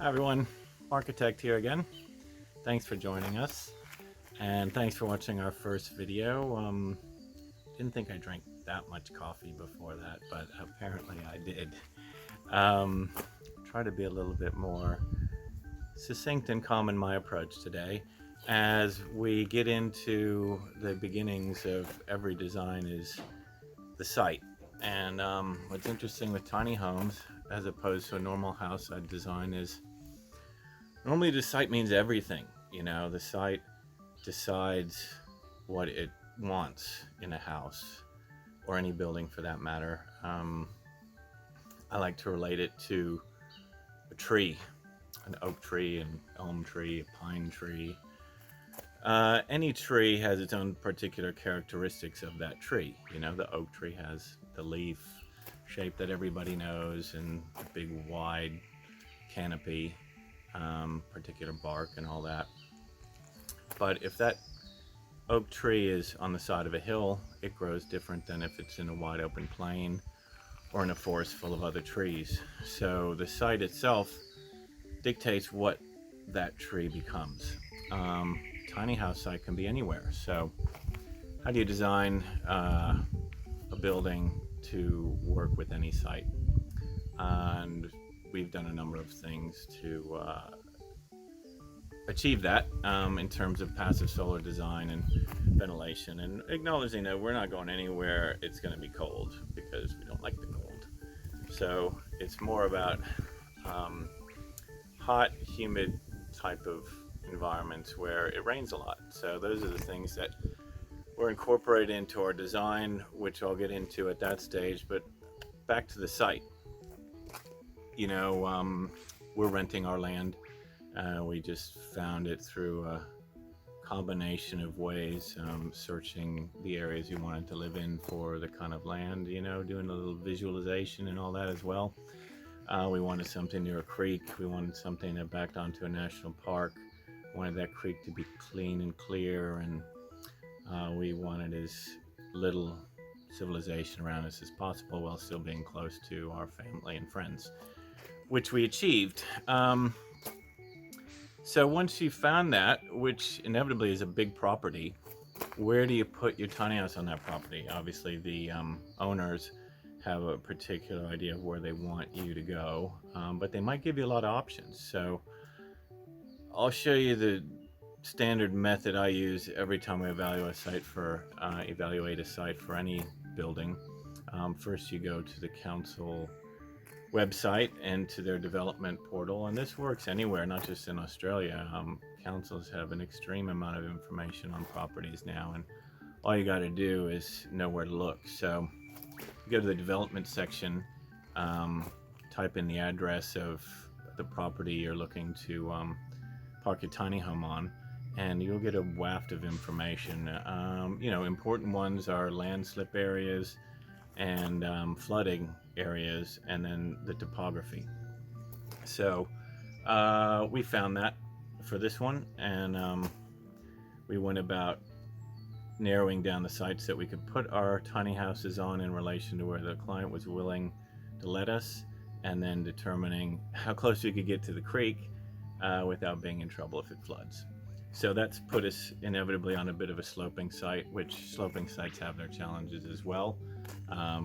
Hi everyone, Architect here again. Thanks for joining us, and thanks for watching our first video. Didn't think I drank that much coffee before that, but apparently I did. Try to be a little bit more succinct and calm in my approach today. As we get into the beginnings of every design is the site. And what's interesting with tiny homes, as opposed to a normal house I'd design, is normally the site means everything. You know, the site decides what it wants in a house or any building for that matter. I like to relate it to a tree, an oak tree, an elm tree, a pine tree. Any tree has its own particular characteristics of that tree. You know, the oak tree has the leaf shape that everybody knows and the big wide canopy, particular bark and all that. But if that oak tree is on the side of a hill, it grows different than if it's in a wide open plain or in a forest full of other trees. So the site itself dictates what that tree becomes. Tiny house site can be anywhere. So how do you design a building to work with any site? And we've done a number of things to achieve that in terms of passive solar design and ventilation, and acknowledging that we're not going anywhere it's going to be cold, because we don't like the cold. So it's more about hot, humid type of environments where it rains a lot. So those are the things that we're incorporating into our design, which I'll get into at that stage. But back to the site. You know, we're renting our land. We just found it through a combination of ways, searching the areas we wanted to live in for the kind of land, you know, doing a little visualization and all that as well. We wanted something near a creek. We wanted something that backed onto a national park. We wanted that creek to be clean and clear, and we wanted as little civilization around us as possible while still being close to our family and friends, which we achieved. So once you found that, which inevitably is a big property, where do you put your tiny house on that property? Obviously the owners have a particular idea of where they want you to go, but they might give you a lot of options. So I'll show you the standard method I use every time we evaluate a site for any building. First you go to the council website and to their development portal, and this works anywhere, not just in Australia. Councils have an extreme amount of information on properties now, and all you got to do is know where to look. So you go to the development section, type in the address of the property you're looking to park your tiny home on, and you'll get a waft of information. You know, important ones are landslip areas and flooding areas, and then the topography. So we found that for this one, and we went about narrowing down the sites that we could put our tiny houses on in relation to where the client was willing to let us, and then determining how close we could get to the creek without being in trouble if it floods. So that's put us inevitably on a bit of a sloping site, which sloping sites have their challenges as well.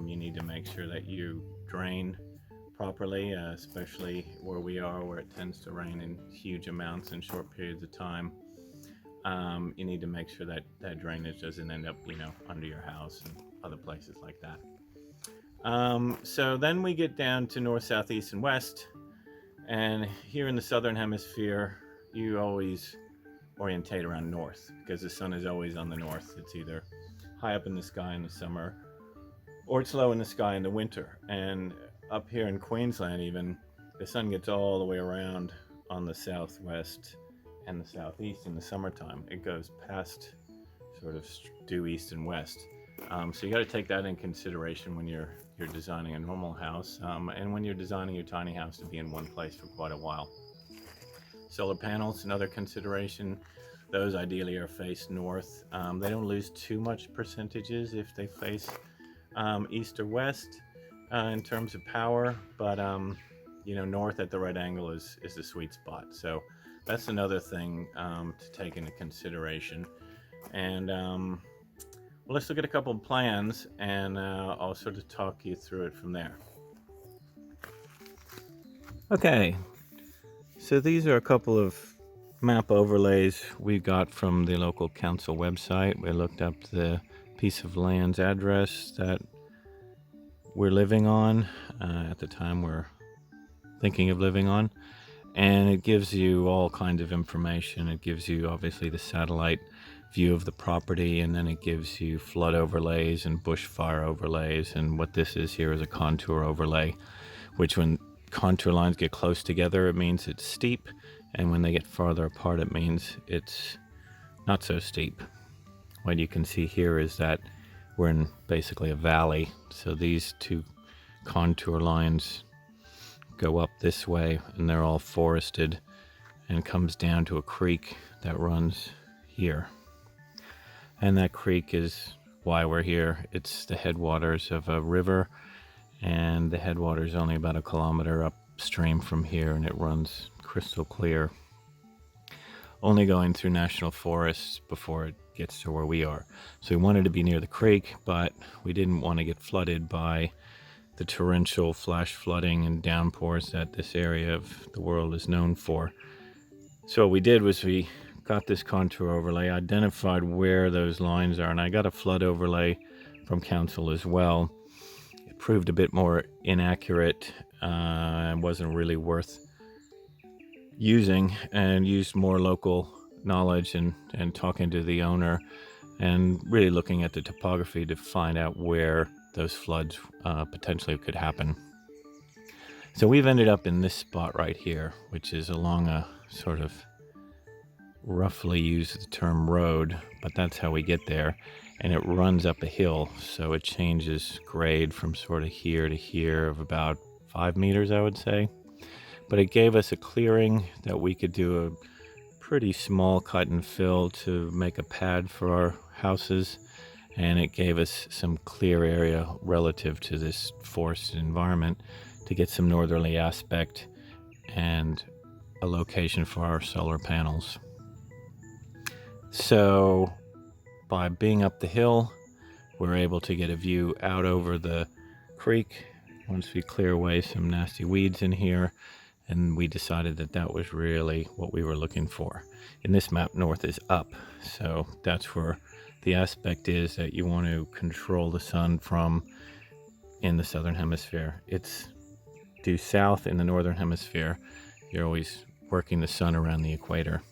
You need to make sure that you drain properly, especially where we are, where it tends to rain in huge amounts in short periods of time. You need to make sure that that drainage doesn't end up, you know, under your house and other places like that. So then we get down to north, south, east, and west. And here in the southern hemisphere, you always orientate around north, because the sun is always on the north. It's either high up in the sky in the summer, or it's low in the sky in the winter. And up here in Queensland even, the sun gets all the way around on the southwest and the southeast in the summertime. It goes past sort of due east and west. So you got to take that in consideration when you're designing a normal house, and when you're designing your tiny house to be in one place for quite a while. Solar panels, another consideration. Those ideally are faced north. They don't lose too much percentages if they face east or west in terms of power, but north at the right angle is the sweet spot. So that's another thing to take into consideration. And well, let's look at a couple of plans, and I'll sort of talk you through it from there. Okay, so these are a couple of map overlays we got from the local council website. We looked up the piece of land's address that we're living on at the time we're thinking of living on, and it gives you all kinds of information. It gives you obviously the satellite view of the property, and then it gives you flood overlays and bushfire overlays, and what this is here is a contour overlay, which when contour lines get close together it means it's steep, and when they get farther apart it means it's not so steep. What you can see here is that we're in basically a valley, so these two contour lines go up this way and they're all forested and comes down to a creek that runs here, and that creek is why we're here. It's the headwaters of a river, and the headwater is only about 1 kilometer upstream from here, and it runs crystal clear, only going through national forests before it gets to where we are. So we wanted to be near the creek, but we didn't want to get flooded by the torrential flash flooding and downpours that this area of the world is known for. So what we did was we got this contour overlay, identified where those lines are, and I got a flood overlay from council as well. It proved a bit more inaccurate and wasn't really worth using, and used more local knowledge and talking to the owner and really looking at the topography to find out where those floods potentially could happen. So we've ended up in this spot right here, which is along a sort of, roughly use the term road, but that's how we get there, and it runs up a hill, so it changes grade from sort of here to here of about 5 meters, I would say. But it gave us a clearing that we could do a pretty small cut and fill to make a pad for our houses, and it gave us some clear area relative to this forested environment to get some northerly aspect and a location for our solar panels. So by being up the hill, we're able to get a view out over the creek once we clear away some nasty weeds in here, and we decided that that was really what we were looking for. In this map, north is up, so that's where the aspect is that you want to control the sun from in the southern hemisphere. It's due south in the northern hemisphere. You're always working the sun around the equator.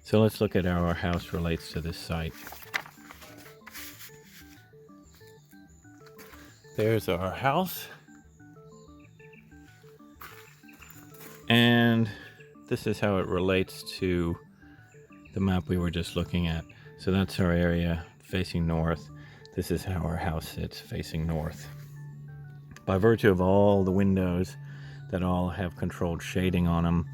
So let's look at how our house relates to this site. There's our house. And this is how it relates to the map we were just looking at. So that's our area facing north. This is how our house sits facing north. By virtue of all the windows that all have controlled shading on them,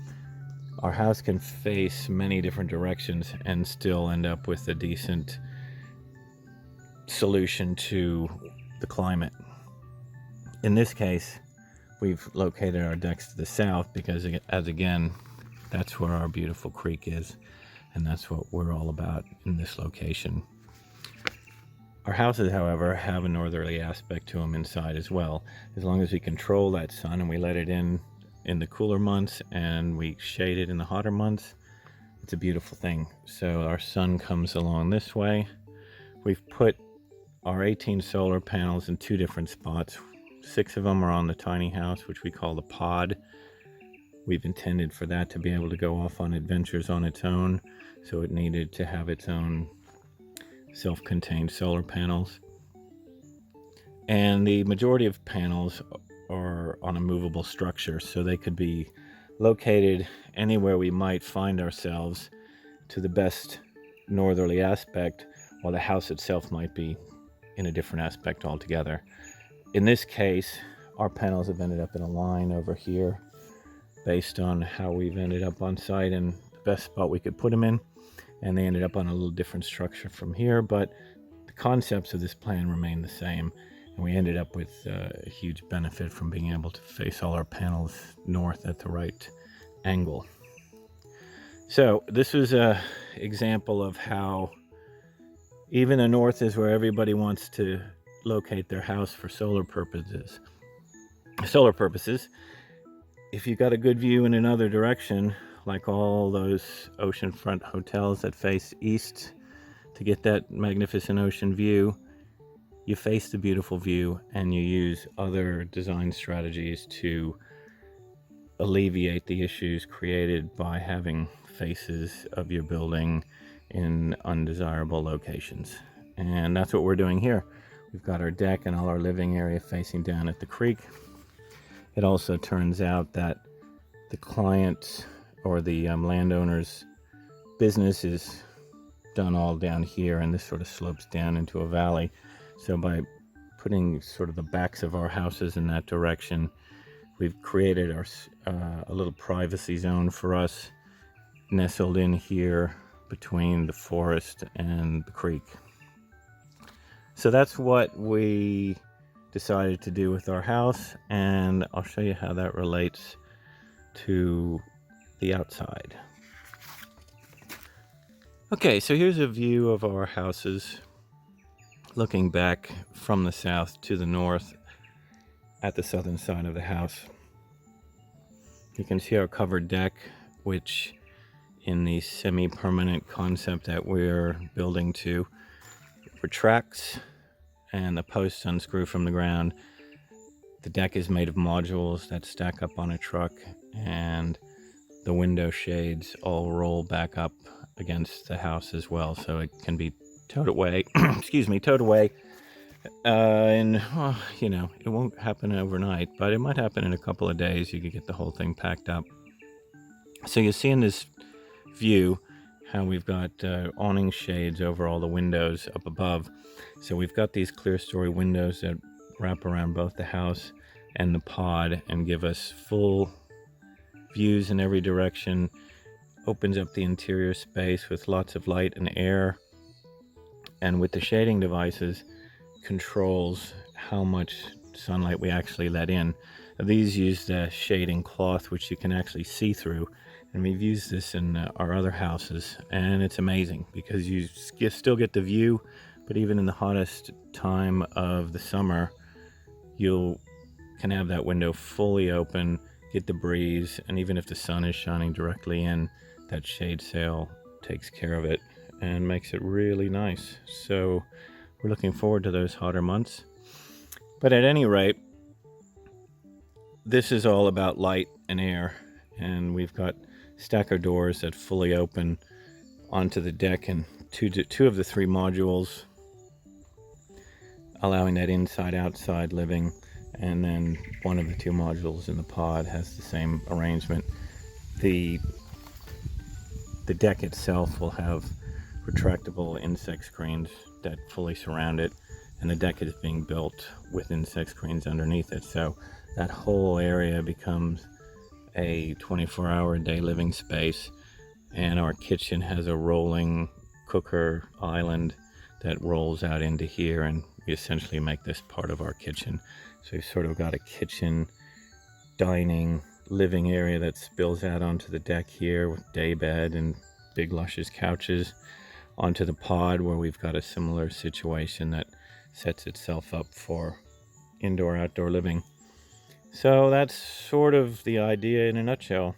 our house can face many different directions and still end up with a decent solution to the climate. In this case, we've located our decks to the south because, as again, that's where our beautiful creek is, and that's what we're all about in this location. Our houses, however, have a northerly aspect to them inside as well. As long as we control that sun and we let it in the cooler months and we shade it in the hotter months, it's a beautiful thing. So our sun comes along this way. We've put our 18 solar panels in 2 different spots. 6 of them are on the tiny house, which we call the pod. We've intended for that to be able to go off on adventures on its own, so it needed to have its own self-contained solar panels. And the majority of panels are on a movable structure, so they could be located anywhere we might find ourselves to the best northerly aspect, while the house itself might be in a different aspect altogether. In this case, our panels have ended up in a line over here based on how we've ended up on site and the best spot we could put them in, and they ended up on a little different structure from here, but the concepts of this plan remain the same. And we ended up with a huge benefit from being able to face all our panels north at the right angle. So this was an example of how even the north is where everybody wants to locate their house for solar purposes. If you've got a good view in another direction, like all those oceanfront hotels that face east to get that magnificent ocean view, you face the beautiful view and you use other design strategies to alleviate the issues created by having faces of your building in undesirable locations. And that's what we're doing here. We've got our deck and all our living area facing down at the creek. It also turns out that the client or the landowner's business is done all down here, and this sort of slopes down into a valley. So by putting sort of the backs of our houses in that direction, we've created a little privacy zone for us, nestled in here between the forest and the creek. So that's what we decided to do with our house, and I'll show you how that relates to the outside. Okay, so here's a view of our houses looking back from the south to the north at the southern side of the house. You can see our covered deck, which in the semi-permanent concept that we're building to retracts and the posts unscrew from the ground. The deck is made of modules that stack up on a truck, and the window shades all roll back up against the house as well, so it can be towed away towed away and it won't happen overnight, but it might happen in a couple of days. You could get the whole thing packed up. So you see in this view how we've got awning shades over all the windows up above. So we've got these clear story windows that wrap around both the house and the pod and give us full views in every direction. Opens up the interior space with lots of light and air, and with the shading devices controls how much sunlight we actually let in. These use the shading cloth, which you can actually see through, and we've used this in our other houses, and it's amazing because you still get the view, but even in the hottest time of the summer, you can have that window fully open, get the breeze, and even if the sun is shining directly in, that shade sail takes care of it and makes it really nice. So we're looking forward to those hotter months. But at any rate, this is all about light and air, and we've got stacker doors that fully open onto the deck, and two of the three modules allowing that inside-outside living, and then one of the two modules in the pod has the same arrangement. The deck itself will have retractable insect screens that fully surround it, and the deck is being built with insect screens underneath it, so that whole area becomes a 24-hour-a-day living space. And our kitchen has a rolling cooker island that rolls out into here, and we essentially make this part of our kitchen. So we've sort of got a kitchen, dining, living area that spills out onto the deck here with day bed and big luscious couches, onto the pod where we've got a similar situation that sets itself up for indoor outdoor living. So that's sort of the idea in a nutshell.